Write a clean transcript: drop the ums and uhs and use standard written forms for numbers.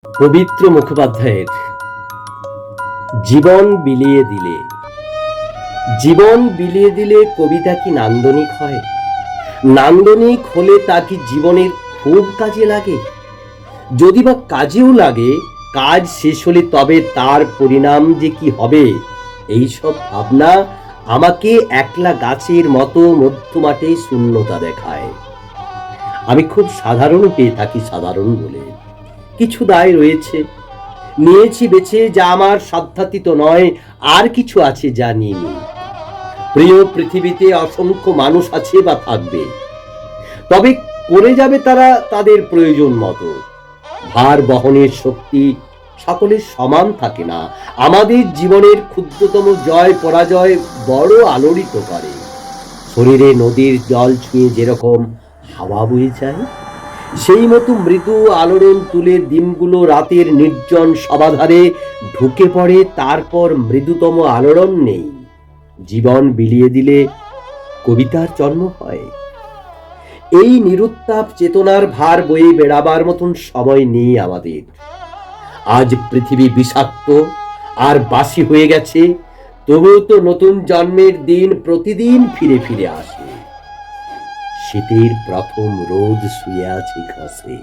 পবিত্র মুখোপাধ্যায়ের জীবন বিলিয়ে দিলে। জীবন বিলিয়ে দিলে কবিতা কি নান্দনিক হয়? নান্দনিক হলে তা কি জীবনের খুব কাজে লাগে? যদি বা কাজেও লাগে, কাজ শেষ হলে তবে তার পরিণাম যে কি হবে, এইসব ভাবনা আমাকে একলা গাছের মতো মধ্যমাঠে শূন্যতা দেখায়। আমি খুব সাধারণ পেয়ে থাকি সাধারণ বলে। কিছু দায় রয়েছে, নিয়েছি বেছে যা আমার সাধ্যাতীত নয়, আর কিছু আছে যা নিইনি। প্রিয় পৃথিবীতে অসংখ্য মানুষ আছে বা থাকবে, তবে করে যাবে তারা তাদের প্রয়োজন মতো। ভার বহনের শক্তি সকলের সমান থাকে না। আমাদের জীবনের ক্ষুদ্রতম জয় পরাজয় বড় আলোড়িত করে। শরীরে নদীর জল ছুঁয়ে যেরকম হাওয়া বয়ে যায়, সেই মতো মৃদু আলোড়ন তুলে দিনগুলো রাতের নির্জন সবাধারে ঢুকে পড়ে, তারপর মৃদুতম আলোড়ন নেই। জীবন বিলিয়ে দিলে কবিতার জন্ম হয়। এই নিরুত্তাপ চেতনার ভার বয়ে বেড়াবার মতন সময় নেই আমাদের। আজ পৃথিবী বিষাক্ত আর বাসি হয়ে গেছে, তবুও তো নতুন জন্মের দিন প্রতিদিন ফিরে ফিরে আসে। শীতের প্রথম রোদ শুয়ে আছে ঘাসে।